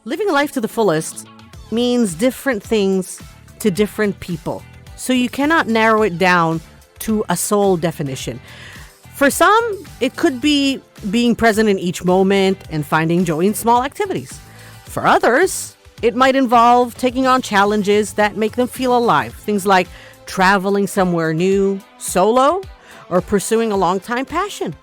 Living life to the fullest means different things to different people. So you cannot narrow it down to a sole definition. For some, it could be being present in each moment and finding joy in small activities. For others, it might involve taking on challenges that make them feel alive. Things like traveling somewhere new, solo, or pursuing a long-time passion.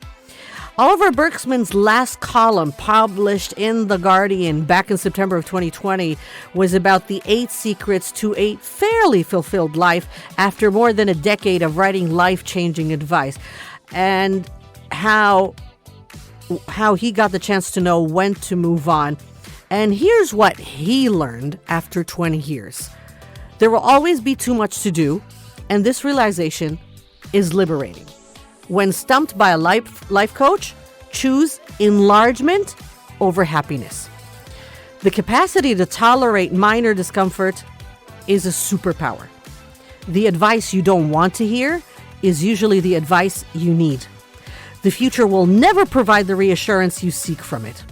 Oliver Burkeman's last column, published in The Guardian back in September of 2020, was about the 8 secrets to a fairly fulfilled life after more than a decade of writing life-changing advice, and how he got the chance to know when to move on. And here's what he learned after 20 years. There will always be too much to do, and this realization is liberating. When stumped by a life coach, choose enlargement over happiness. The capacity to tolerate minor discomfort is a superpower. The advice you don't want to hear is usually the advice you need. The future will never provide the reassurance you seek from it.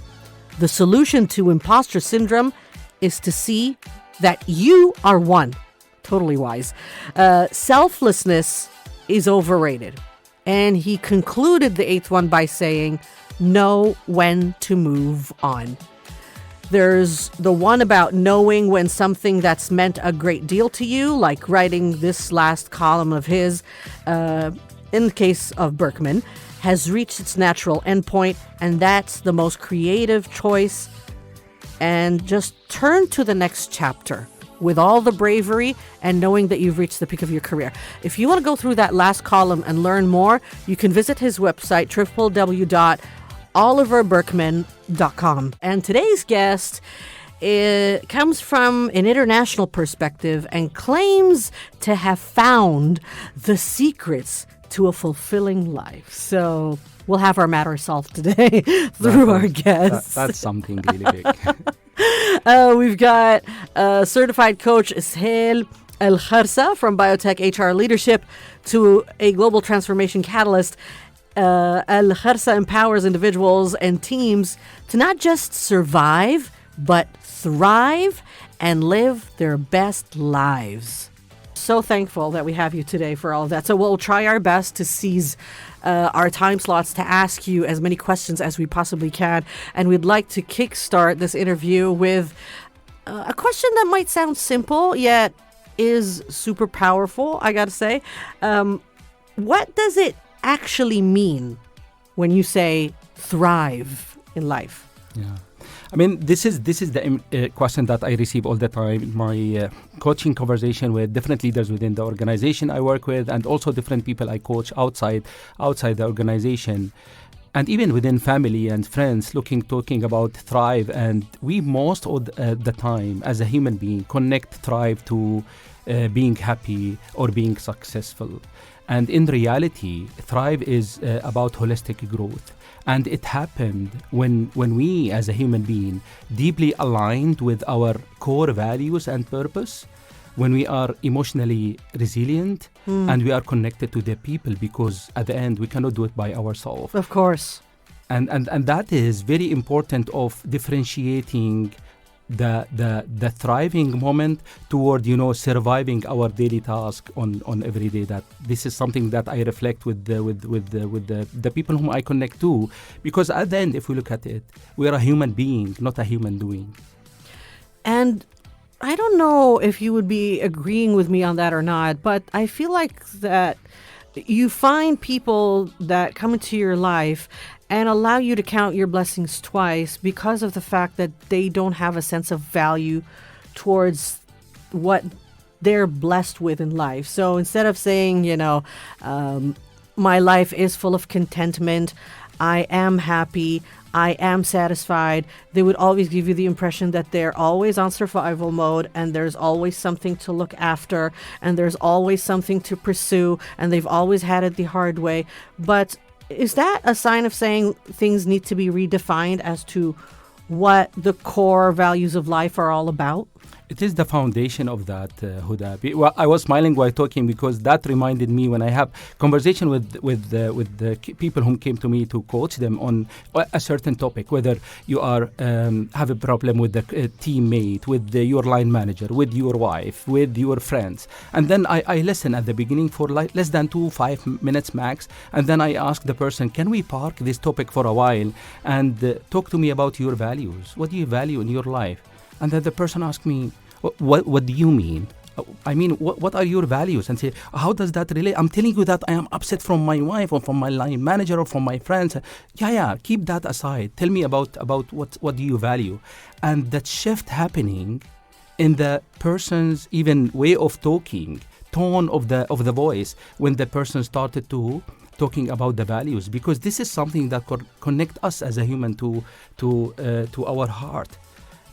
The solution to imposter syndrome is to see that you are one. Totally wise. Selflessness is overrated. And he concluded the 8th one by saying, know when to move on. There's the one about knowing when something that's meant a great deal to you, like writing this last column of his, in the case of Berkman, has reached its natural endpoint, and that's the most creative choice. And just turn to the next chapter with all the bravery and knowing that you've reached the peak of your career. If you want to go through that last column and learn more, you can visit his website, www.oliverberkman.com. And today's guest comes from an international perspective and claims to have found the secrets to a fulfilling life. So we'll have our matter solved today through our guests. That's something really big. We've got certified coach Suhail Al Kharsah, from biotech HR leadership to a global transformation catalyst. Al Kharsah empowers individuals and teams to not just survive, but thrive and live their best lives. So thankful that we have you today for all of that. So we'll try our best to seize our time slots to ask you as many questions as we possibly can. And we'd like to kickstart this interview with a question that might sound simple, yet is super powerful, I gotta say. What does it actually mean when you say thrive in life? Yeah. I mean, this is the question that I receive all the time. My coaching conversation with different leaders within the organization I work with, and also different people I coach outside the organization, and even within family and friends, talking about thrive. And we most of the time, as a human being, connect thrive to being happy or being successful. And in reality, thrive is about holistic growth. And it happened when we, as a human being, deeply aligned with our core values and purpose, when we are emotionally resilient and we are connected to the people, because at the end, we cannot do it by ourselves. Of course. And that is very important of differentiating the thriving moment toward surviving our daily task on every day. That this is something that I reflect with the people whom I connect to, because at the end, if we look at it, we are a human being, not a human doing. And I don't know if you would be agreeing with me on that or not, but I feel like that you find people that come into your life and allow you to count your blessings twice because of the fact that they don't have a sense of value towards what they're blessed with in life. So instead of saying, my life is full of contentment, I am happy, I am satisfied, they would always give you the impression that they're always on survival mode, and there's always something to look after, and there's always something to pursue, and they've always had it the hard way. But is that a sign of saying things need to be redefined as to what the core values of life are all about? It is the foundation of that, Huda. Well, I was smiling while talking because that reminded me when I have conversation with the people who came to me to coach them on a certain topic, whether you are have a problem with the teammate, with your line manager, with your wife, with your friends, and then I listen at the beginning for like less than 5 minutes max, and then I ask the person, can we park this topic for a while and talk to me about your values? What do you value in your life? And then the person asked me, what do you mean? I mean, what are your values? And say, how does that relate? I'm telling you that I am upset from my wife or from my line manager or from my friends. Yeah, keep that aside. Tell me about what do you value? And that shift happening in the person's even way of talking, tone of the voice, when the person started to talking about the values, because this is something that could connect us as a human to our heart.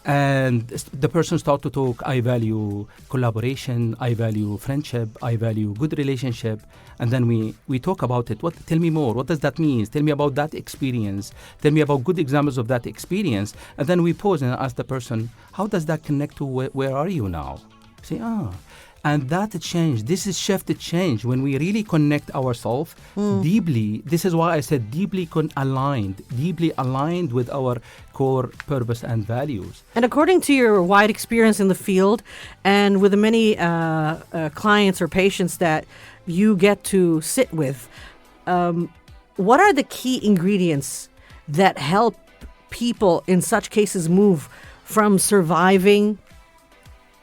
And the person start to talk, I value collaboration, I value friendship, I value good relationship. And then we talk about it. Tell me more. What does that mean? Tell me about that experience. Tell me about good examples of that experience. And then we pause and ask the person, how does that connect to where are you now? Say, and that change, this is shifted change when we really connect ourselves deeply. This is why I said deeply aligned with our core purpose and values. And according to your wide experience in the field and with the many clients or patients that you get to sit with, what are the key ingredients that help people in such cases move from surviving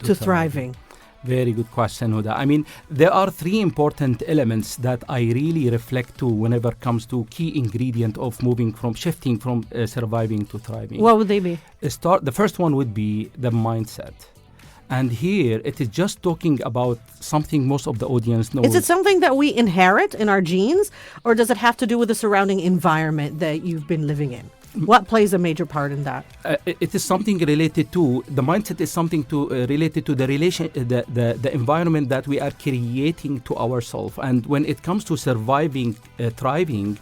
to thriving? Very good question, Huda. I mean, there are 3 important elements that I really reflect to whenever it comes to key ingredient of shifting from surviving to thriving. What would they be? The first one would be the mindset. And here, it is just talking about something most of the audience knows. Is it something that we inherit in our genes, or does it have to do with the surrounding environment that you've been living in? What plays a major part in that? It is something related to the mindset. Is something related to the relation, the environment that we are creating to ourselves. And when it comes to surviving, thriving,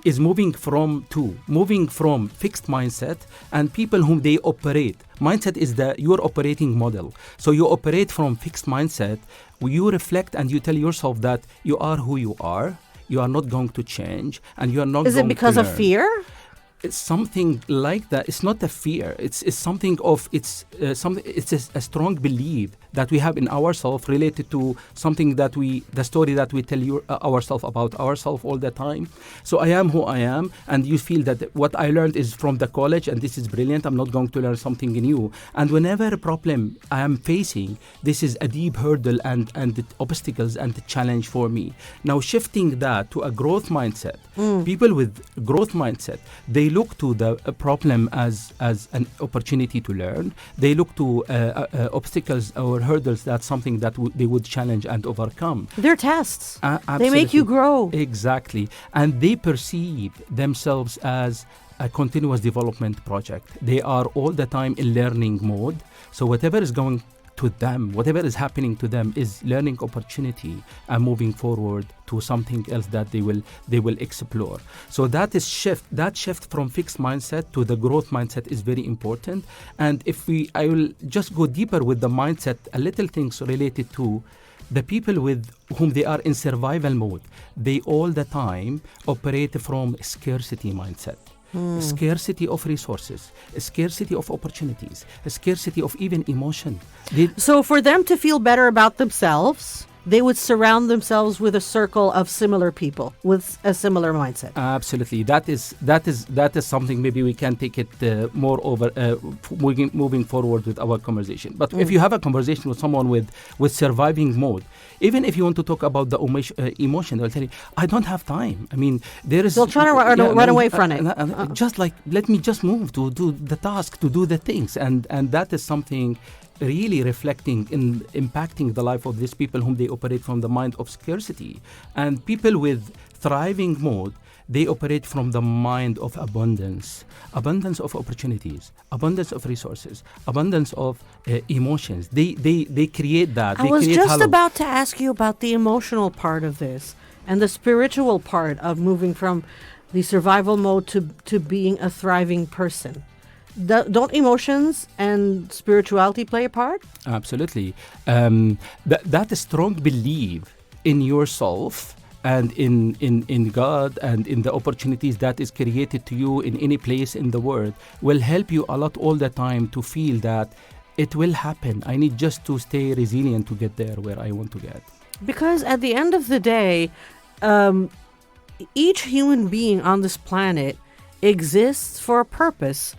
is moving from fixed mindset and people whom they operate. Mindset is your operating model. So you operate from fixed mindset. You reflect and you tell yourself that you are who you are. You are not going to change, and you are not. Is it because of fear? It's something like that. It's not a fear. It's something of it's a strong belief that we have in ourselves related to something that the story that we tell ourselves about ourselves all the time. So I am who I am, and you feel that what I learned is from the college, and this is brilliant. I'm not going to learn something new. And whenever a problem I am facing, this is a deep hurdle and the obstacles and the challenge for me. Now shifting that to a growth mindset. People with growth mindset, they look to the problem as an opportunity to learn. They look to obstacles or hurdles. That's something that they would challenge and overcome. They're tests. They make you grow. Exactly. And they perceive themselves as a continuous development project. They are all the time in learning mode. So whatever is going to them, whatever is happening to them is learning opportunity and moving forward to something else that they will explore. So that shift from fixed mindset to the growth mindset is very important. And I will just go deeper with the mindset, a little things related to the people with whom they are in survival mode. They all the time operate from scarcity mindset. Scarcity of resources, scarcity of opportunities, scarcity of even emotion. So for them to feel better about themselves, they would surround themselves with a circle of similar people with a similar mindset. Absolutely. That is something maybe we can take it more over moving forward with our conversation. But if you have a conversation with someone with surviving mode, even if you want to talk about the emotion, they'll tell you, I don't have time. I mean, they'll try to run away from it. Just like, let me just move to do the task, to do the things. And that is something really reflecting in impacting the life of these people whom they operate from the mind of scarcity. And people with thriving mode, they operate from the mind of abundance of opportunities, abundance of resources, abundance of emotions. They create that. I was just about to ask you about the emotional part of this and the spiritual part of moving from the survival mode to being a thriving person. don't emotions and spirituality play a part? Absolutely. That strong belief in yourself and in God and in the opportunities that is created to you in any place in the world will help you a lot all the time to feel that it will happen. I need just to stay resilient to get there where I want to get. Because at the end of the day, each human being on this planet exists for a purpose.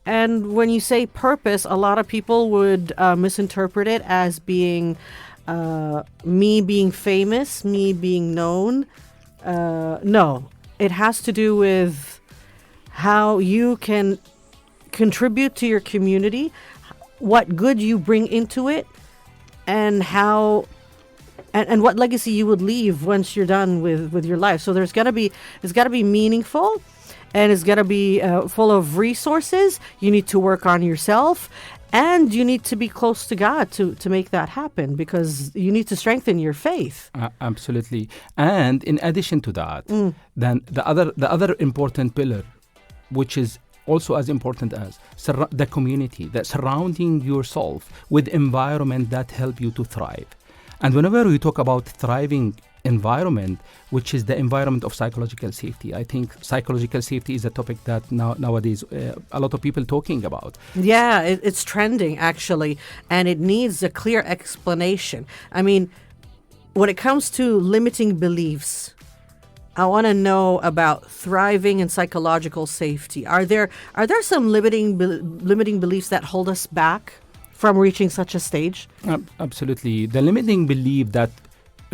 And when you say purpose, a lot of people would misinterpret it as being me being famous, me being known. No, it has to do with how you can contribute to your community, what good you bring into it, and how and what legacy you would leave once you're done with your life. So it's got to be meaningful, and it's got to be full of resources. You need to work on yourself, and you need to be close to God to make that happen, because you need to strengthen your faith. Absolutely. And in addition to that, then the other important pillar, which is also as important as the community, that surrounding yourself with environment that help you to thrive. And whenever we talk about thriving environment, which is the environment of psychological safety, I think psychological safety is a topic that nowadays a lot of people talking about. Yeah, it's trending actually, and it needs a clear explanation. I mean, when it comes to limiting beliefs, I want to know about thriving and psychological safety. Are there some limiting beliefs that hold us back from reaching such a stage? Absolutely. The limiting belief that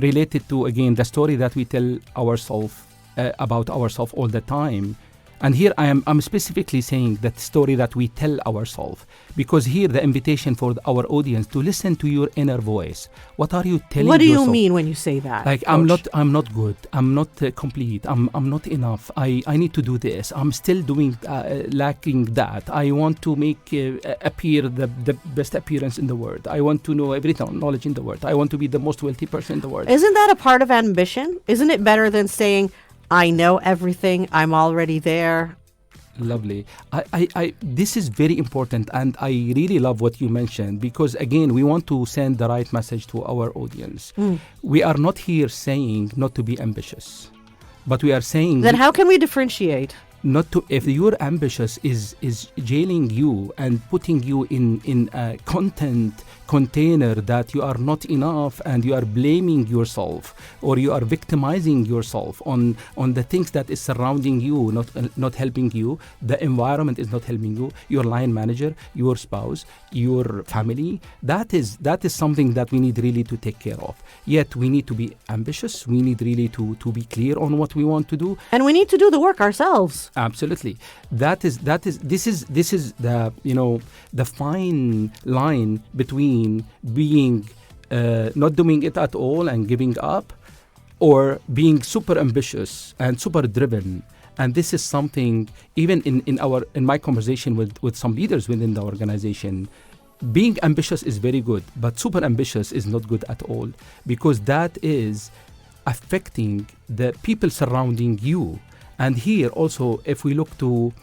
related to, again, the story that we tell ourselves about ourselves all the time. And here I'm specifically saying that story that we tell ourselves, because here the invitation for our audience to listen to your inner voice. What are you telling yourself? What do you mean when you say that? Like, Coach? I'm not good. I'm not complete. I'm not enough. I need to do this. I'm still doing lacking that. I want to make appear the best appearance in the world. I want to know every knowledge in the world. I want to be the most wealthy person in the world. Isn't that a part of ambition? Isn't it better than saying, I know everything, I'm already there? Lovely. I this is very important, and I really love what you mentioned, because again, we want to send the right message to our audience. We are not here saying not to be ambitious, but we are saying... Then how can we differentiate? Not to, if you're ambitious is jailing you and putting you in a content container that you are not enough, and you are blaming yourself, or you are victimizing yourself on the things that is surrounding you, not helping you. The environment is not helping you. Your line manager, your spouse, your family. That is something that we need really to take care of. Yet we need to be ambitious. We need really to be clear on what we want to do, and we need to do the work ourselves. Absolutely. This is the the fine line between being not doing it at all and giving up, or being super ambitious and super driven. And this is something, even in my conversation with some leaders within the organization, being ambitious is very good, but super ambitious is not good at all, because that is affecting the people surrounding you. And here also, if we look to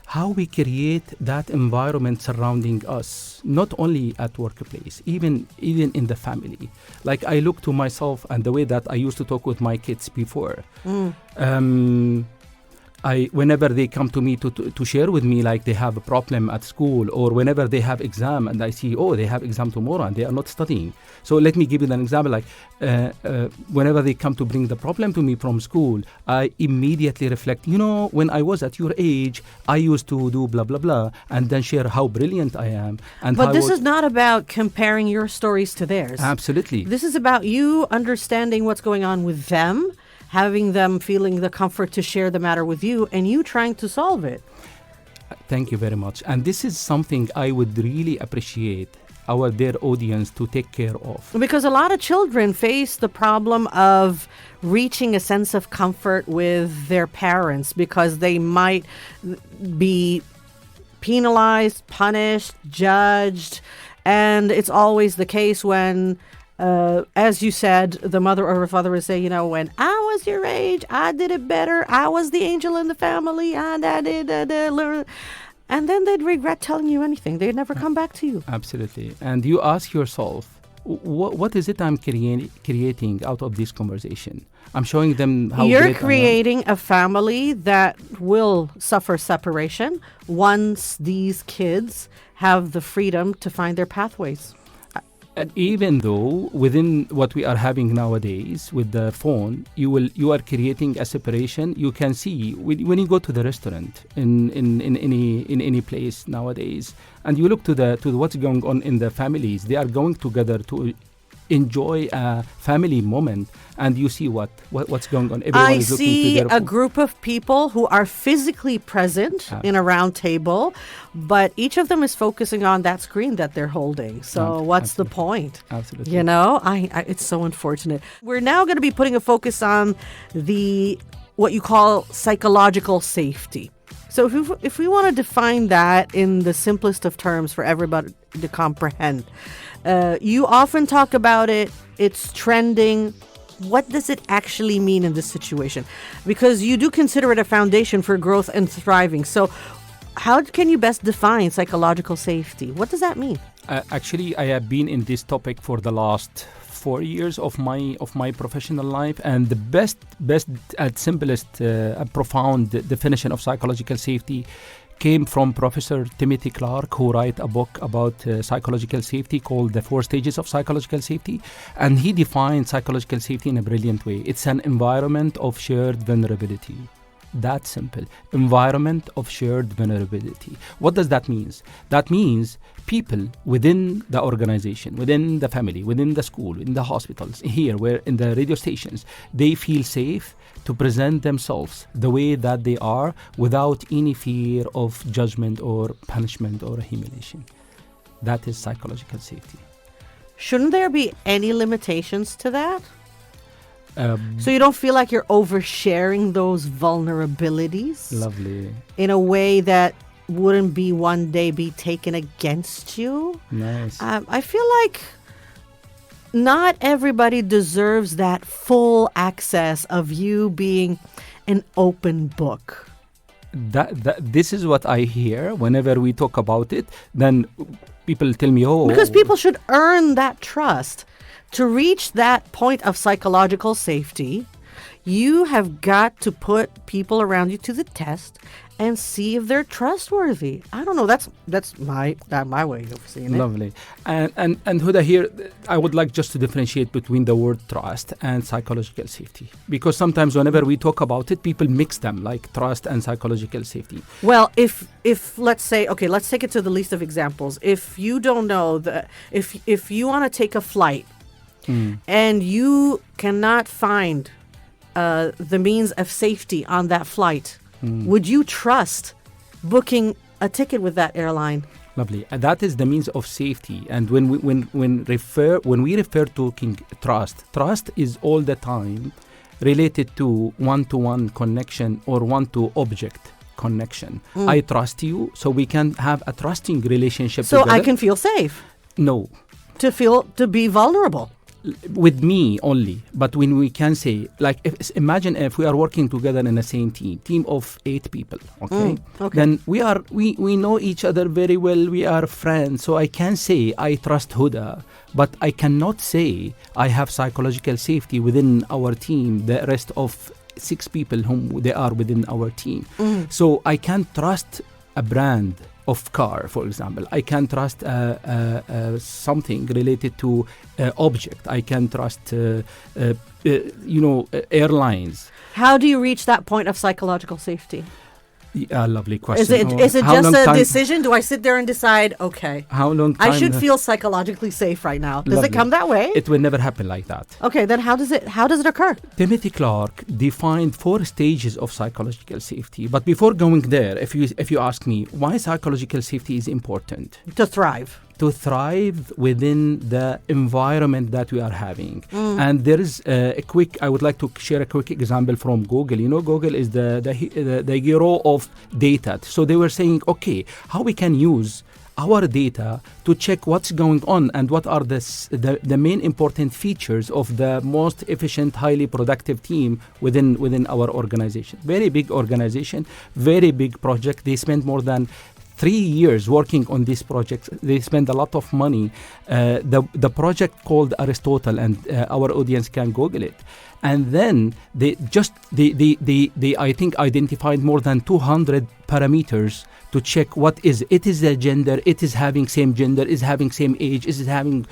how we create that environment surrounding us, not only at workplace, even in the family. Like, I look to myself and the way that I used to talk with my kids before. Whenever they come to me to share with me, like they have a problem at school, or whenever they have exam and I see, they have exam tomorrow and they are not studying. So let me give you an example. Like whenever they come to bring the problem to me from school, I immediately reflect, when I was at your age, I used to do blah, blah, blah, and then share how brilliant I am. But this is not about comparing your stories to theirs. Absolutely. This is about you understanding what's going on with them, having them feeling the comfort to share the matter with you, and you trying to solve it. Thank you very much. And this is something I would really appreciate our dear audience to take care of. Because a lot of children face the problem of reaching a sense of comfort with their parents, because they might be penalized, punished, judged. And it's always the case when... as you said, the mother or father would say, when I was your age, I did it better. I was the angel in the family. and then they'd regret telling you anything. They'd never come back to you. Absolutely. And you ask yourself, what is it I'm creating out of this conversation? I'm showing them how You're great creating a family that will suffer separation once these kids have the freedom to find their pathways. Even though within what we are having nowadays with the phone, you are creating a separation. You can see when you go to the restaurant in any place nowadays, and you look to what's going on in the families. They are going together to enjoy a family moment, and you see what's going on. Everyone I is looking see to their a group of people who are physically present in a round table, but each of them is focusing on that screen that they're holding. So what's the point? Absolutely. You know, it's so unfortunate. We're now going to be putting a focus on what you call psychological safety. So if we want to define that in the simplest of terms for everybody to comprehend, you often talk about it, it's trending. What does it actually mean in this situation? Because you do consider it a foundation for growth and thriving. So how can you best define psychological safety? What does that mean? Actually, I have been in this topic for the last 4 years of my professional life, and the best and simplest profound definition of psychological safety came from Professor Timothy Clark, who wrote a book about psychological safety called The 4 Stages of Psychological Safety, and he defined psychological safety in a brilliant way. It's an environment of shared vulnerability. That simple. Environment of shared vulnerability. What does that mean? That means people within the organization, within the family, within the school, in the hospitals, here, where in the radio stations, they feel safe to present themselves the way that they are without any fear of judgment or punishment or humiliation. That is psychological safety. Shouldn't there be any limitations to that? So you don't feel like you're oversharing those vulnerabilities? Lovely. In a way that wouldn't one day be taken against you? Nice. I feel like not everybody deserves that full access of you being an open book. This is what I hear whenever we talk about it. Then people tell me, because people should earn that trust. To reach that point of psychological safety, you have got to put people around you to the test and see if they're trustworthy. I don't know. That's my way of seeing it. Lovely. And Huda, here I would like just to differentiate between the word trust and psychological safety, because sometimes whenever we talk about it, people mix them, like trust and psychological safety. Well, if let's say, okay, let's take it to the least of examples. If you don't know if you want to take a flight and you cannot find the means of safety on that flight, would you trust booking a ticket with that airline? Lovely. And that is the means of safety. And when we refer to trust is all the time related to one-to-one connection or one-to-object connection. I trust you, so we can have a trusting relationship so together. I can feel safe. No. To be vulnerable. With me only, but when we can say, like, imagine if we are working together in the same team of 8 people, okay? Then we know each other very well, we are friends, so I can say I trust Huda, but I cannot say I have psychological safety within our team, the rest of 6 people whom they are within our team. So I can't trust a brand of car, for example. I can trust something related to object. I can trust airlines. How do you reach that point of psychological safety? Lovely question. Is it just a decision? Do I sit there and decide, okay, how long time I should feel psychologically safe right now? Does it come that way? It will never happen like that. Okay, then how does it occur? Timothy Clark defined 4 stages of psychological safety. But before going there, if you ask me why psychological safety is important, to thrive within the environment that we are having. And there is I would like to share a quick example from Google. You know, Google is the hero of data. So they were saying, okay, how we can use our data to check what's going on and what are the main important features of the most efficient, highly productive team within our organization. Very big organization, very big project. They spent more than 3 years working on this project. They spend a lot of money. The project called Aristotle, and our audience can Google it. And then they I think identified more than 200 parameters to check what is it is a gender, it is having same gender, is having same age, is having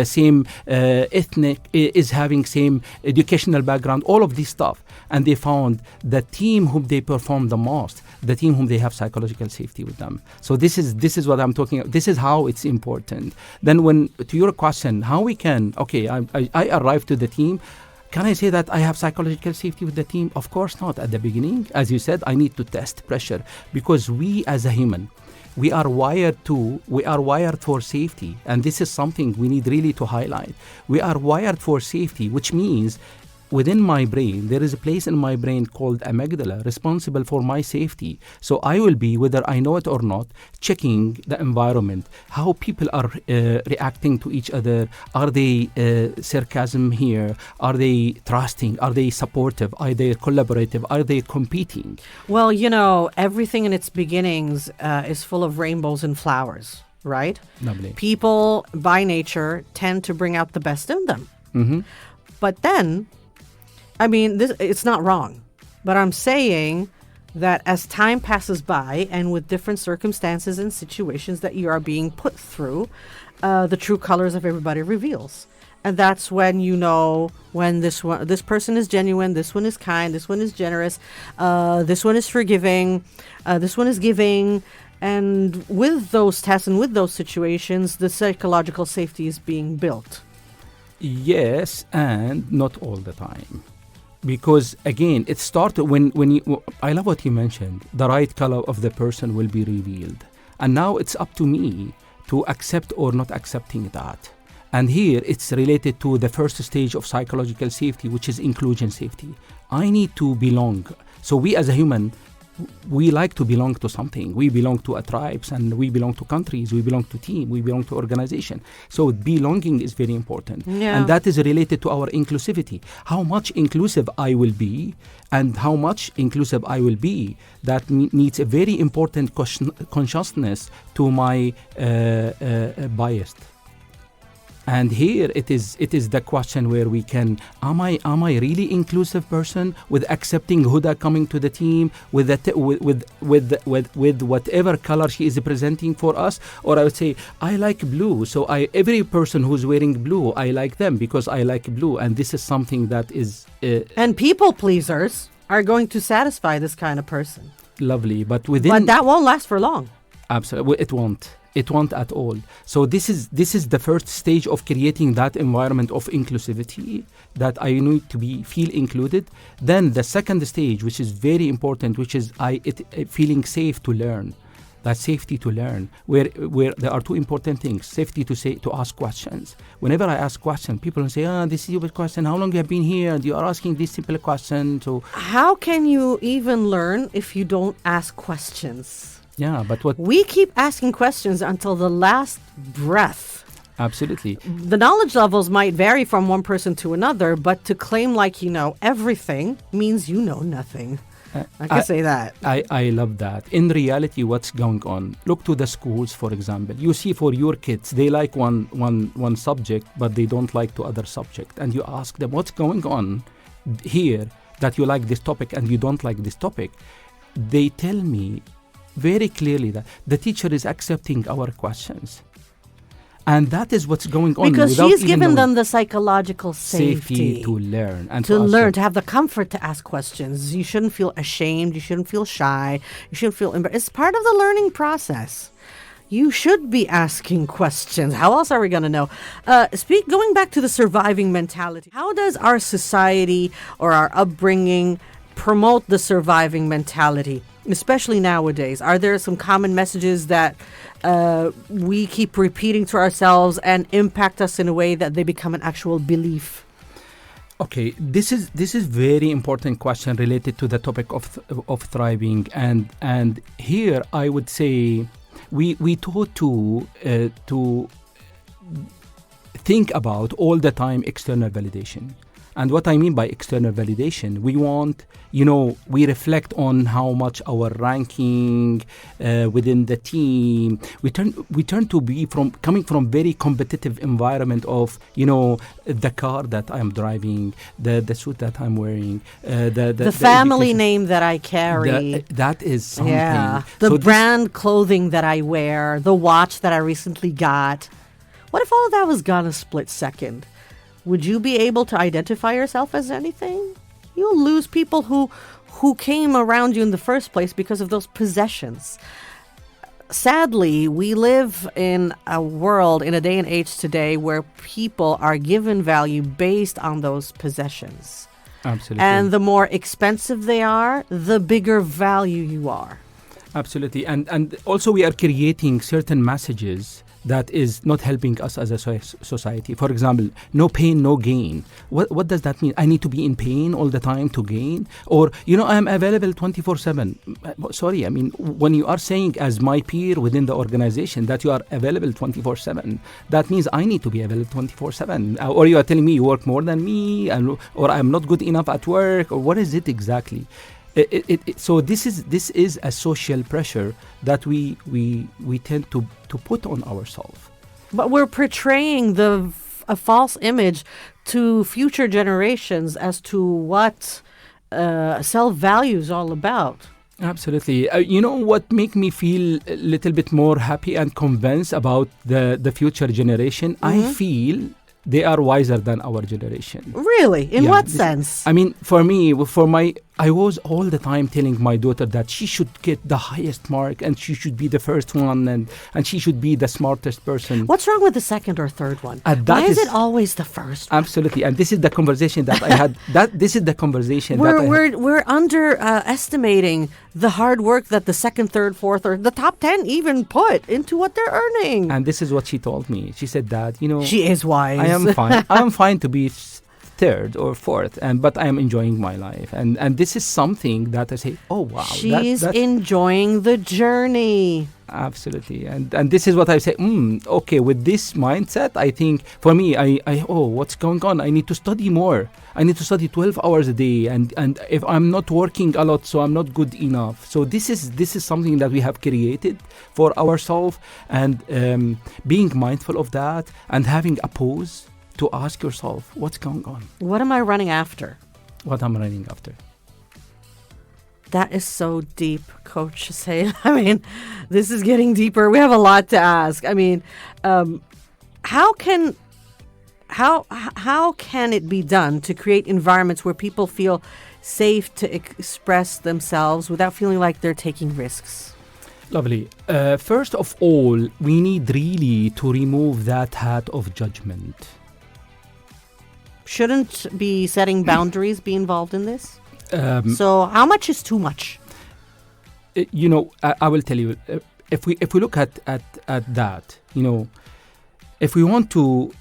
same ethnic, is having same educational background, all of this stuff. And they found the team whom they perform the most, the team whom they have psychological safety with them. So this is what I'm talking about. This is how it's important. Then when to your question, how we can, okay, I arrived to the team. Can I say that I have psychological safety with the team? Of course not. At the beginning, as you said, I need to test pressure, because we as a human, we are wired for safety. And this is something we need really to highlight. We are wired for safety, which means within my brain, there is a place in my brain called amygdala responsible for my safety. So I will be, whether I know it or not, checking the environment, how people are reacting to each other. Are they sarcasm here? Are they trusting? Are they supportive? Are they collaborative? Are they competing? Well, everything in its beginnings is full of rainbows and flowers, right? Lovely. People, by nature, tend to bring out the best in them. Mm-hmm. But then, it's not wrong, but I'm saying that as time passes by and with different circumstances and situations that you are being put through, the true colors of everybody reveals. And that's when when this person is genuine, this one is kind, this one is generous, this one is forgiving, this one is giving. And with those tests and with those situations, the psychological safety is being built. Yes, and not all the time. Because again, it started when you. I love what you mentioned. The right color of the person will be revealed, and now it's up to me to accept or not accepting that. And here it's related to the first stage of psychological safety, which is inclusion safety. I need to belong. So we as a human, we like to belong to something. We belong to a tribes, and we belong to countries, we belong to team, we belong to organization. So belonging is very important. Yeah. And that is related to our inclusivity. How much inclusive I will be and how much inclusive I will be, that needs a very important consciousness to my bias. And here it is the question where we can, am I really inclusive person with accepting Huda coming to the team with whatever color she is presenting for us? Or I would say, I like blue, so every person who's wearing blue, I like them because I like blue. And this is something that is and people pleasers are going to satisfy this kind of person. Lovely, but that won't last for long. Absolutely, it won't. It won't at all. So this is the first stage of creating that environment of inclusivity, that I need to feel included. Then the second stage, which is very important, which is feeling safe to learn. That safety to learn, where there are two important things: safety to ask questions. Whenever I ask questions, people say, this is your question. How long you have been here? You are asking this simple question. So how can you even learn if you don't ask questions? Yeah, but what we keep asking questions until the last breath. Absolutely. The knowledge levels might vary from one person to another, but to claim like you know everything means you know nothing. I can say that. I love that. In reality, what's going on? Look to the schools, for example. You see, for your kids, they like one subject, but they don't like the other subject. And you ask them, what's going on here that you like this topic and you don't like this topic? They tell me very clearly that the teacher is accepting our questions. And that is what's going on. Because she's given them the psychological safety to learn. And to have the comfort to ask questions. You shouldn't feel ashamed. You shouldn't feel shy. You shouldn't feel embarrassed. It's part of the learning process. You should be asking questions. How else are we going to know? Going back to the surviving mentality, how does our society or our upbringing promote the surviving mentality, especially nowadays? Are there some common messages that we keep repeating to ourselves and impact us in a way that they become an actual belief? Okay, this is very important question related to the topic of thriving, and here I would say we taught to think about all the time external validation. And what I mean by external validation, we want, we reflect on how much our ranking within the team. We turn to be coming from very competitive environment of, the car that I'm driving, the suit that I'm wearing, the family name that I carry. That is something. Yeah. The brand clothing that I wear, the watch that I recently got. What if all of that was gone a split second? Would you be able to identify yourself as anything? You'll lose people who came around you in the first place because of those possessions. Sadly, we live in a world, in a day and age today, where people are given value based on those possessions. Absolutely. And the more expensive they are, the bigger value you are. Absolutely. And also we are creating certain messages that is not helping us as a society. For example, no pain, no gain. What does that mean? I need to be in pain all the time to gain? Or, I am available 24/7. Sorry, I mean, when you are saying as my peer within the organization that you are available 24/7, that means I need to be available 24/7. Or you are telling me you work more than me, or I'm not good enough at work, or what is it exactly? So this is a social pressure that we tend to put on ourselves. But we're portraying a false image to future generations as to what self-value is all about. Absolutely. What make me feel a little bit more happy and convinced about the future generation? Mm-hmm. I feel they are wiser than our generation. Really? In what sense? I mean, for me, I was all the time telling my daughter that she should get the highest mark and she should be the first one and she should be the smartest person. What's wrong with the second or third one? Why is it always the first one? Absolutely. And this is the conversation that I had. This is the conversation we're underestimating the hard work that the second, third, fourth, or the top 10 even put into what they're earning. And this is what she told me. She said that, She is wise. I am fine. I am fine to be third or fourth, but I am enjoying my life, and this is something that I say, oh wow, she's enjoying the journey. Absolutely, and this is what I say. Okay, with this mindset, I think for me, what's going on? I need to study more. I need to study 12 hours a day, and if I'm not working a lot, so I'm not good enough. So this is something that we have created for ourselves, and being mindful of that and having a pause to ask yourself, what's going on? What am I running after? What I'm running after. That is so deep, Coach Suhail. I mean, this is getting deeper. We have a lot to ask. I mean, how can it be done to create environments where people feel safe to express themselves without feeling like they're taking risks? Lovely. First of all, we need really to remove that hat of judgment. Shouldn't be setting boundaries be involved in this? So how much is too much? I will tell you, if we look at that, if you want to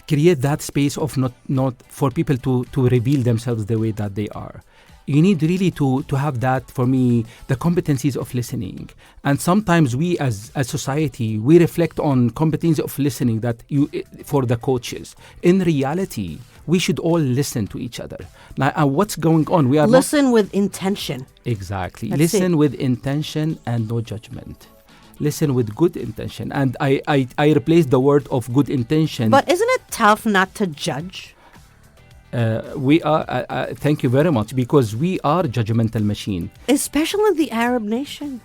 create that space of not for people to reveal themselves the way that they are, you need really to have that, for me, the competencies of listening. And sometimes we as a society, we reflect on competencies of listening for the coaches. In reality, we should all listen to each other. Now, what's going on? We are listen with intention. Exactly. Listen with intention and no judgment. Listen with good intention. And I replaced the word of good intention. But isn't it tough not to judge? We are. Thank you very much, because we are judgmental machine, especially in the Arab nation.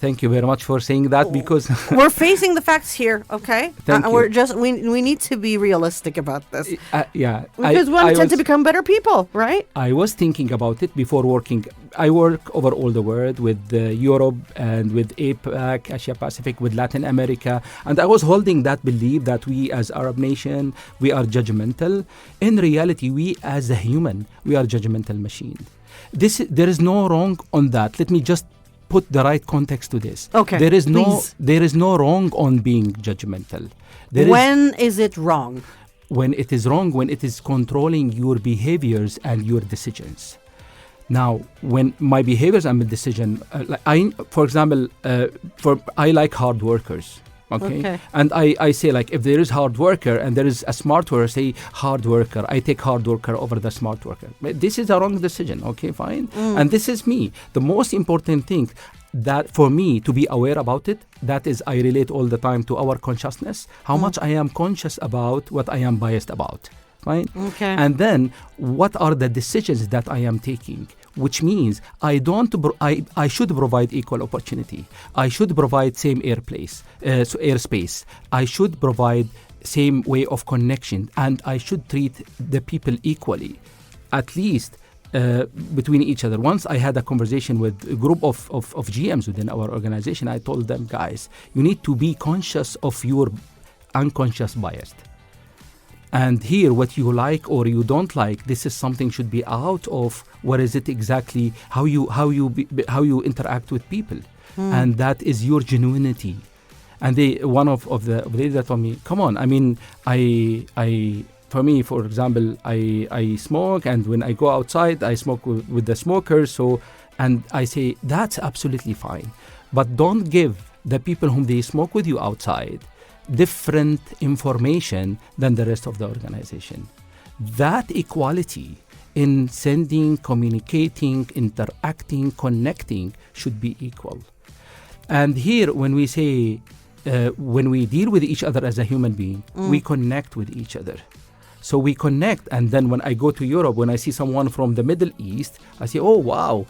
Thank you very much for saying that, because we're facing the facts here. Okay, Thank you. We need to be realistic about this. Yeah, because we tend to become better people, right? I was thinking about it before working. I work over all the world with Europe and with APAC, Asia Pacific, with Latin America, and I was holding that belief that we as Arab nation, we are judgmental. In reality, we as a human, we are judgmental machine. There is no wrong on that. Let me just put the right context to this. Okay, there is no wrong on being judgmental. When is it wrong? When it is wrong, when it is controlling your behaviors and your decisions. Now, when my behaviors and my decision, for example, I like hard workers. Okay. And I say, like, if there is hard worker and there is a smart worker, say hard worker. I take hard worker over the smart worker. But this is a wrong decision. Okay, fine. And this is me. The most important thing that for me to be aware about it, that is, I relate all the time to our consciousness, how much I am conscious about what I am biased about. Right? Okay. And then what are the decisions that I am taking? Which means I should provide equal opportunity. I should provide same airspace. I should provide same way of connection, and I should treat the people equally, at least between each other. Once I had a conversation with a group of GMs within our organization. I told them, guys, you need to be conscious of your unconscious bias. And here, what you like or you don't like, this is something should be out of what is it exactly, how you interact with people, and that is your genuinity. And one of the ladies that told me, come on, I mean, for me, for example, I smoke, and when I go outside, I smoke with the smokers. So, and I say that's absolutely fine, but don't give the people whom they smoke with you outside different information than the rest of the organization. That equality in sending, communicating, interacting, connecting should be equal. And here, when we say, when we deal with each other as a human being, we connect with each other. So we connect, and then when I go to Europe, when I see someone from the Middle East, I say, oh, wow.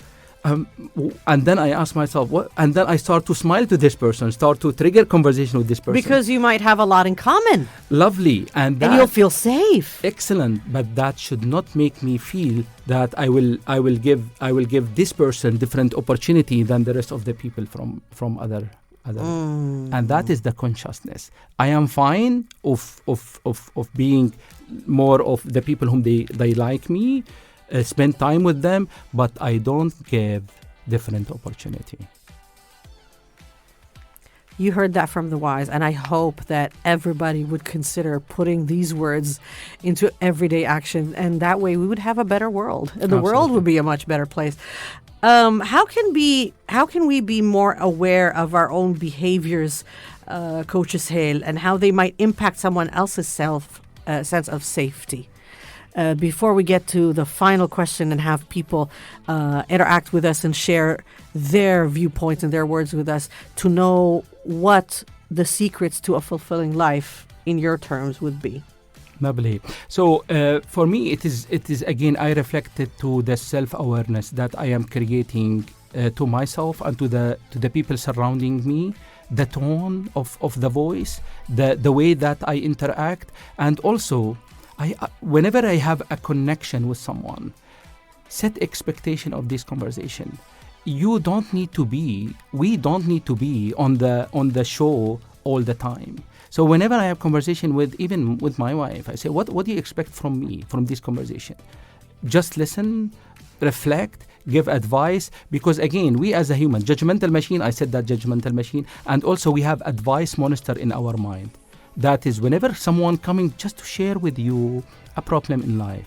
And then I ask myself, what? And then I start to smile to this person, start to trigger conversation with this person. Because you might have a lot in common. Lovely. And you'll feel safe. Excellent. But that should not make me feel that I will give this person different opportunity than the rest of the people from other. And that is the consciousness. I am fine of being more of the people whom they like me, spend time with them, but I don't give different opportunity. You heard that from the wise, and I hope that everybody would consider putting these words into everyday action, and that way we would have a better world, and the world would be a much better place. How can we be more aware of our own behaviors, Coach Suhail, and how they might impact someone else's sense of safety? Before we get to the final question and have people interact with us and share their viewpoints and their words with us, to know what the secrets to a fulfilling life in your terms would be. Lovely. So for me, it is again, I reflected to the self-awareness that I am creating to myself and to the people surrounding me, the tone of the voice, the way that I interact, and also whenever I have a connection with someone, set expectation of this conversation. We don't need to be on the show all the time. So whenever I have conversation even with my wife, I say, what do you expect from me, from this conversation? Just listen, reflect, give advice, because again, we as a human, judgmental machine, I said that judgmental machine, and also we have advice monster in our mind. That is, whenever someone coming just to share with you a problem in life,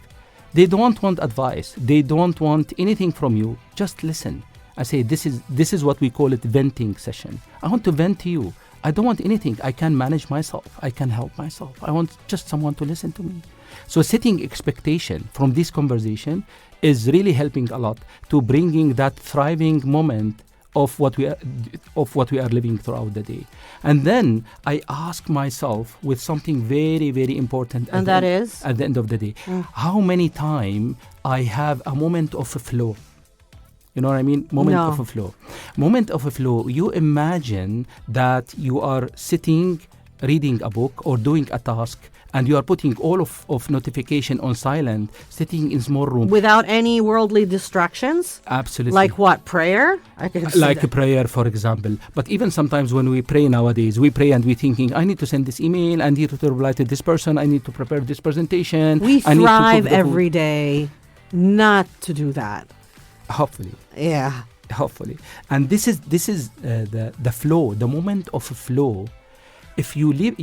they don't want advice. They don't want anything from you. Just listen. I say, this is what we call it venting session. I want to vent to you. I don't want anything. I can manage myself. I can help myself. I want just someone to listen to me. So setting expectation from this conversation is really helping a lot to bringing that thriving moment of what we are living throughout the day. And then I ask myself with something very, very important. And that is? At the end of the day. How many times I have a moment of a flow? You know what I mean? Moment of a flow. Moment of a flow. You imagine that you are sitting, reading a book or doing a task, and you are putting all of notification on silent, sitting in small room. Without any worldly distractions? Absolutely. Like what? Prayer? I can see like that. Prayer, for example. But even sometimes when we pray nowadays, we pray and we're thinking, I need to send this email, I need to reply to this person, I need to prepare this presentation. We thrive every day not to do that. Hopefully. Yeah. Hopefully. And this is the flow, the moment of flow. If you live,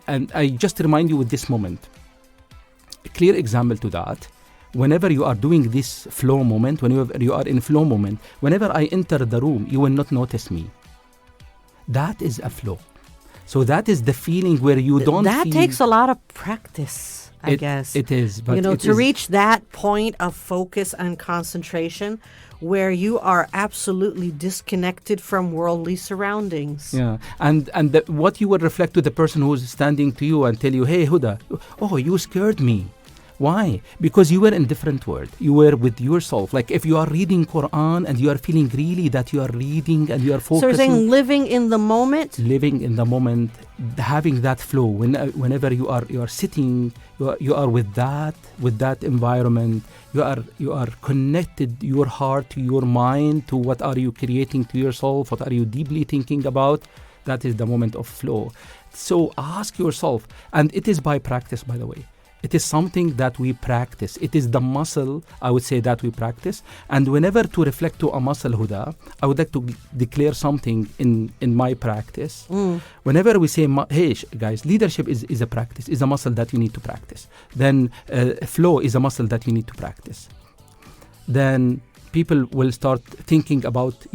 and I just remind you with this moment, a clear example to that, whenever you are doing this flow moment, whenever you are in flow moment, whenever I enter the room, you will not notice me. That is a flow. So that is the feeling where you don't That feel... takes a lot of practice, I guess. It is, but to reach that point of focus and concentration where you are absolutely disconnected from worldly surroundings. Yeah, and what you would reflect to the person who's standing to you and tell you, hey, Huda, oh, you scared me. Why? Because you were in different world. You were with yourself. Like if you are reading Quran and you are feeling really that you are reading and you are focusing. So you're saying living in the moment? Living in the moment, having that flow. Whenever you are sitting, you are with that environment. You are connected, your heart to your mind, to what are you creating to yourself, what are you deeply thinking about. That is the moment of flow. So ask yourself, and it is by practice, by the way. It is something that we practice. It is the muscle, I would say, that we practice. And whenever to reflect to a muscle, Huda, I would like to declare something in my practice. Whenever we say, hey, guys, leadership is a practice, is a muscle that you need to practice. Then flow is a muscle that you need to practice. Then people will start thinking about,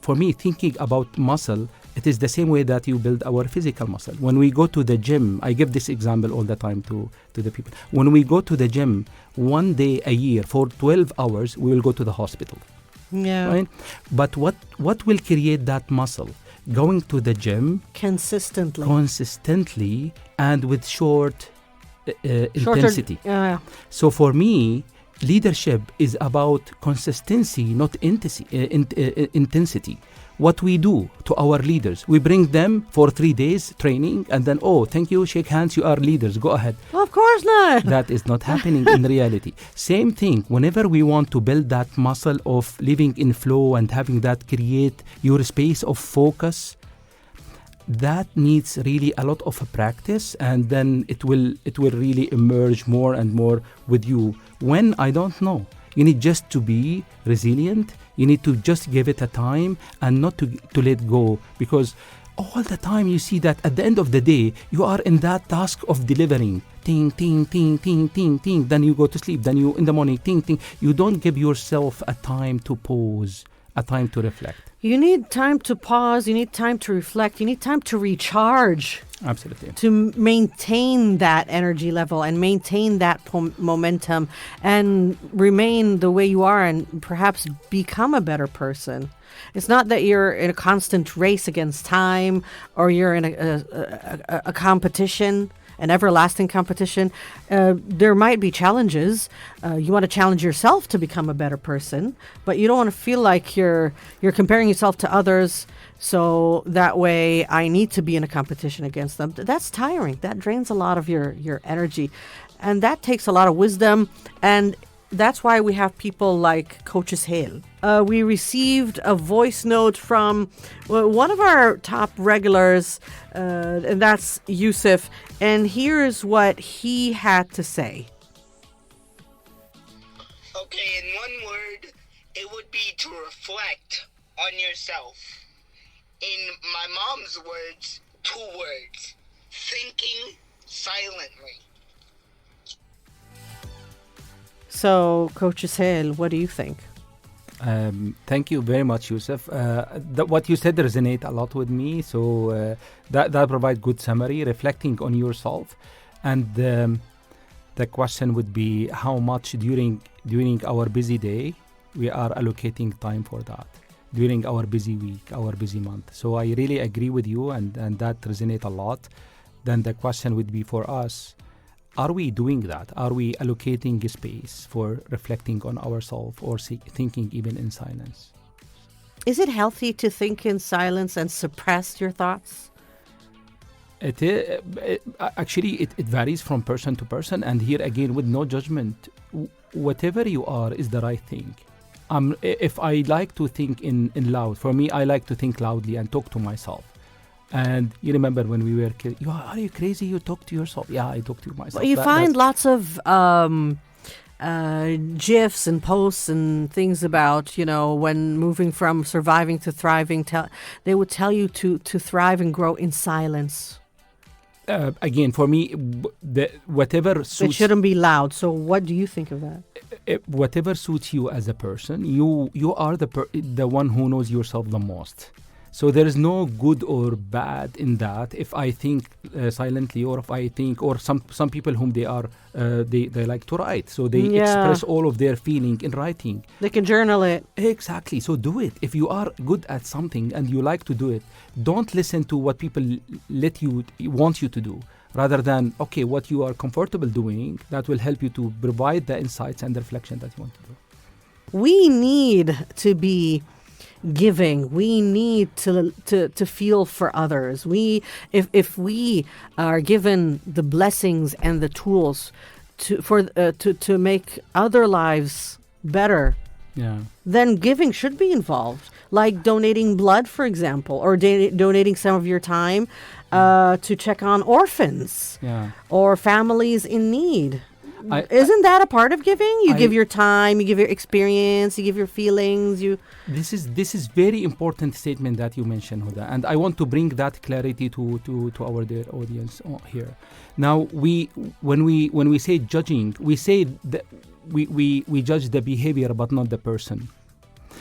for me, thinking about muscle, it is the same way that you build our physical muscle. When we go to the gym, I give this example all the time to the people. When we go to the gym, one day a year for 12 hours, we will go to the hospital. Yeah. Right? But what will create that muscle? Going to the gym consistently and with short intensity. So for me, leadership is about consistency, not intensity. What we do to our leaders, we bring them for 3 days training and then, oh, thank you, shake hands, you are leaders, go ahead. Of course not. That is not happening in reality. Same thing, whenever we want to build that muscle of living in flow and having that create your space of focus, that needs really a lot of practice, and then it will really emerge more and more with you. When I don't know, you need just to be resilient. You need to just give it a time and not to let go, because all the time you see that at the end of the day, you are in that task of delivering. Ting, ting, ting, ting, ting, ting. Then you go to sleep. Then you in the morning, ting, ting. You don't give yourself a time to pause, a time to reflect. You need time to pause. You need time to reflect. You need time to recharge. Absolutely. To maintain that energy level and maintain that momentum and remain the way you are and perhaps become a better person. It's not that you're in a constant race against time or you're in a competition, an everlasting competition. There might be challenges. You want to challenge yourself to become a better person, but you don't want to feel like you're comparing yourself to others. So that way I need to be in a competition against them. That's tiring. That drains a lot of your energy. And that takes a lot of wisdom. And that's why we have people like Coach Suhail. We received a voice note from one of our top regulars, and that's Yusuf. And here's what he had to say. Okay, in one word, it would be to reflect on yourself. In my mom's words, 2 words: thinking silently. So, Coach Suhail, what do you think? Thank you very much, Yusuf. What you said resonates a lot with me. So that provides good summary, reflecting on yourself. And the question would be how much during our busy day we are allocating time for that. During our busy week, our busy month. So I really agree with you, and that resonates a lot. Then the question would be for us, are we doing that? Are we allocating space for reflecting on ourselves or thinking even in silence? Is it healthy to think in silence and suppress your thoughts? Actually, it varies from person to person, and here again with no judgment. Whatever you are is the right thing. If I like to think in loud, for me, I like to think loudly and talk to myself. And you remember when we were kids, are you crazy? You talk to yourself. Yeah, I talk to myself. Well, you find lots of GIFs and posts and things about, when moving from surviving to thriving, they would tell you to thrive and grow in silence. Again, for me, whatever suits... It shouldn't be loud. So what do you think of that? Whatever suits you as a person, you are the one who knows yourself the most. So there is no good or bad in that. If I think silently, or if I think, or some people whom they are they like to write, so they express all of their feeling in writing. They can journal it. Exactly. So do it. If you are good at something and you like to do it, don't listen to what people want you to do. Rather than, okay, what you are comfortable doing, that will help you to provide the insights and the reflection that you want to do. We need to be giving. We need to feel for others. If we are given the blessings and the tools to make other lives better, then giving should be involved. Like donating blood, for example, or donating some of your time to check on orphans or families in need. Isn't that a part of giving? You give your time, you give your experience, you give your feelings. This is very important statement that you mentioned, Huda, and I want to bring that clarity to our dear audience here. Now, when we say judging, we say that we judge the behavior but not the person.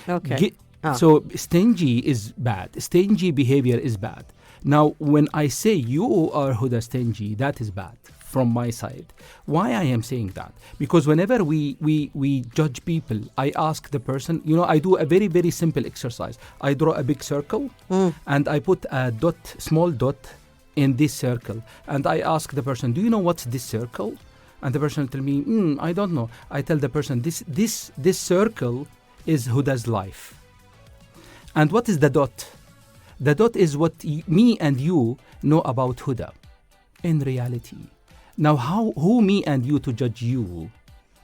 Okay. So stingy is bad. Stingy behavior is bad. Now, when I say you are, Huda, stingy, that is bad from my side. Why I am saying that? Because whenever we judge people, I ask the person, I do a very, very simple exercise. I draw a big circle and I put a small dot in this circle. And I ask the person, do you know what's this circle? And the person will tell me, I don't know. I tell the person, this circle is Huda's life. And what is the dot? The dot is what me and you know about Huda in reality. Now, who me and you to judge you?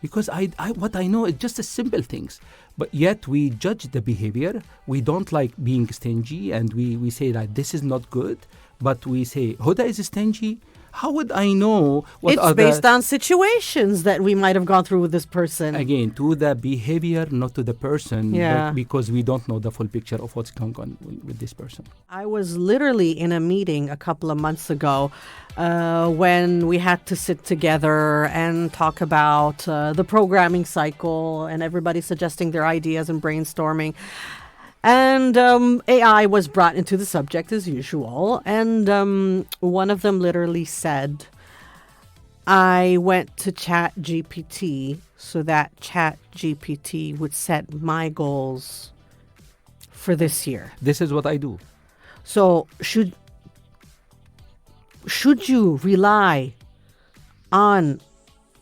Because what I know is just a simple things. But yet we judge the behavior. We don't like being stingy, and we say that this is not good. But we say, Huda is stingy. How would I know what it's based on situations that we might have gone through with this person. Again, to the behavior, not to the person. Because we don't know the full picture of what's going on with this person. I was literally in a meeting a couple of months ago when we had to sit together and talk about the programming cycle and everybody suggesting their ideas and brainstorming. And AI was brought into the subject as usual. And one of them literally said, I went to ChatGPT so that ChatGPT would set my goals for this year. This is what I do. So should you rely on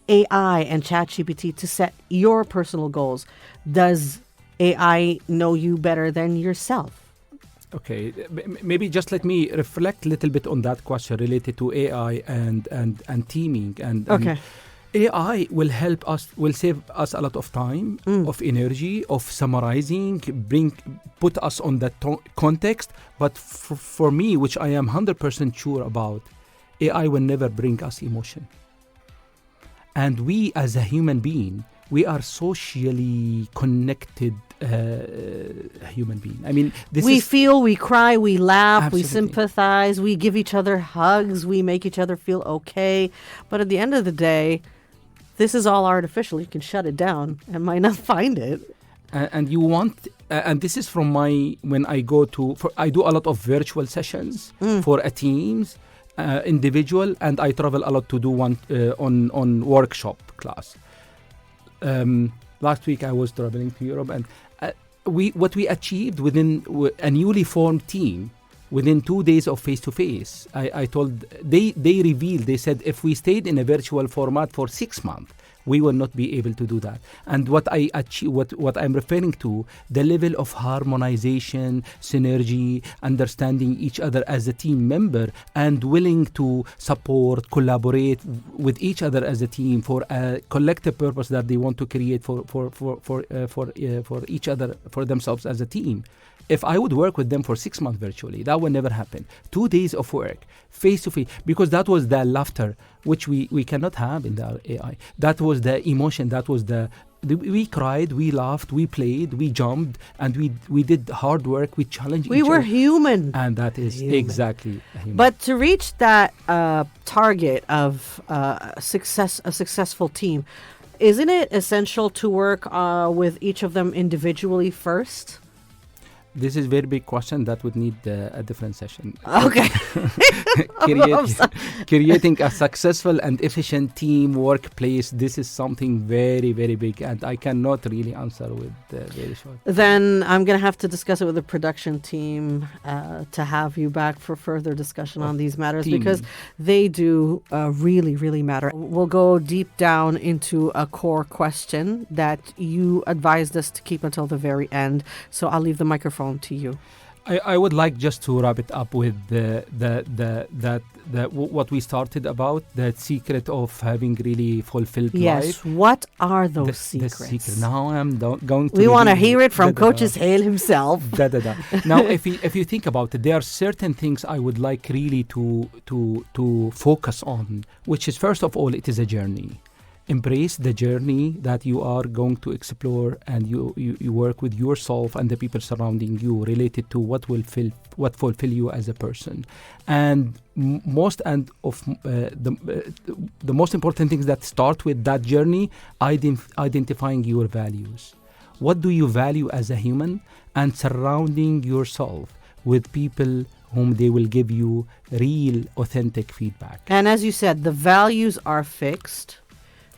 AI and ChatGPT to set your personal goals? Does AI know you better than yourself? Okay, maybe just let me reflect a little bit on that question related to AI and teaming. And AI will help us, will save us a lot of time, of energy, of summarizing, put us on that context. But for me, which I am 100% sure about, AI will never bring us emotion. And we as a human being, we are socially connected human being. I mean, we feel, we cry, we laugh, Absolutely. We sympathize, we give each other hugs, we make each other feel okay. But at the end of the day, this is all artificial. You can shut it down and might not find it. And you want, and this is from when I go I do a lot of virtual sessions for a teams, individual, and I travel a lot to do one on workshop class. Last week I was traveling to Europe, and what we achieved within a newly formed team, within 2 days of face-to-face, I told, they revealed, they said, if we stayed in a virtual format for 6 months, we will not be able to do that. And what I achieve, what I'm referring to, the level of harmonization, synergy, understanding each other as a team member, and willing to support, collaborate with each other as a team for a collective purpose that they want to create for each other, for themselves as a team. If I would work with them for 6 months virtually, that would never happen. 2 days of work, face-to-face, because that was the laughter, which we cannot have in the AI. That was the emotion, that was we cried, we laughed, we played, we jumped, and we did hard work, we challenged each other. We were human. And that is exactly human. But to reach that target of a successful team, isn't it essential to work with each of them individually first? This is very big question that would need a different session. Okay. Creating a successful and efficient team workplace. This is something very, very big, and I cannot really answer with very short. Then I'm going to have to discuss it with the production team to have you back for further discussion on these matters, because they do really, really matter. We'll go deep down into a core question that you advised us to keep until the very end. So I'll leave the microphone to you. I would like just to wrap it up with what we started about, the secret of having really fulfilled life. Yes, what are those secrets? The secret. Now I'm going to. We want to hear it from Coach Suhail himself. Now, if you think about it, there are certain things I would like really to focus on, which is, first of all, it is a journey. Embrace the journey that you are going to explore, and you work with yourself and the people surrounding you related to what fulfill you as a person. And the most important things that start with that journey, identifying your values. What do you value as a human? And surrounding yourself with people whom they will give you real, authentic feedback. And as you said, the values are fixed,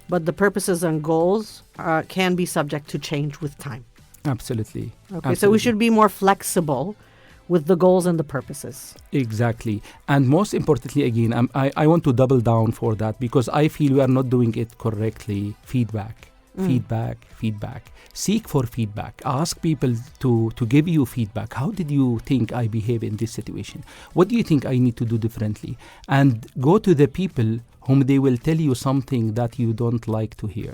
but the purposes and goals can be subject to change with time. Absolutely. Okay, Absolutely. So we should be more flexible with the goals and the purposes. Exactly. And most importantly, again, I want to double down for that, because I feel we are not doing it correctly. Feedback. Seek for feedback. Ask people to give you feedback. How did you think I behave in this situation? What do you think I need to do differently? And go to the people whom they will tell you something that you don't like to hear.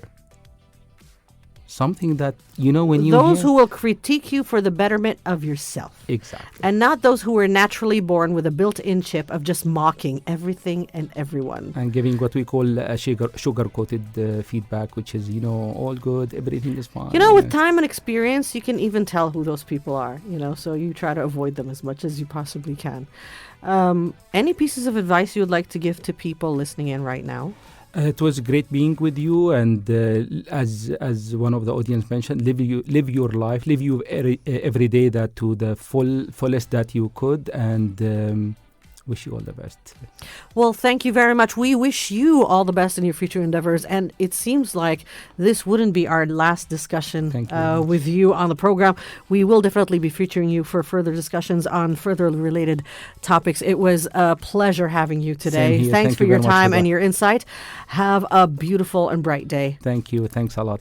Something that, when you those who will critique you for the betterment of yourself. Exactly. And not those who were naturally born with a built-in chip of just mocking everything and everyone. And giving what we call sugar-coated feedback, which is, all good, everything is fine. With time and experience, you can even tell who those people are, so you try to avoid them as much as you possibly can. Any pieces of advice you would like to give to people listening in right now? It was great being with you, and as one of the audience mentioned, live your life, live you every day that to the fullest that you could, and wish you all the best. Well, thank you very much. We wish you all the best in your future endeavors, and it seems like this wouldn't be our last discussion with you on the program. We will definitely be featuring you for further discussions on further related topics. It was a pleasure having you today. Thanks for your time and your insight. Have a beautiful and bright day. Thank you. Thanks a lot.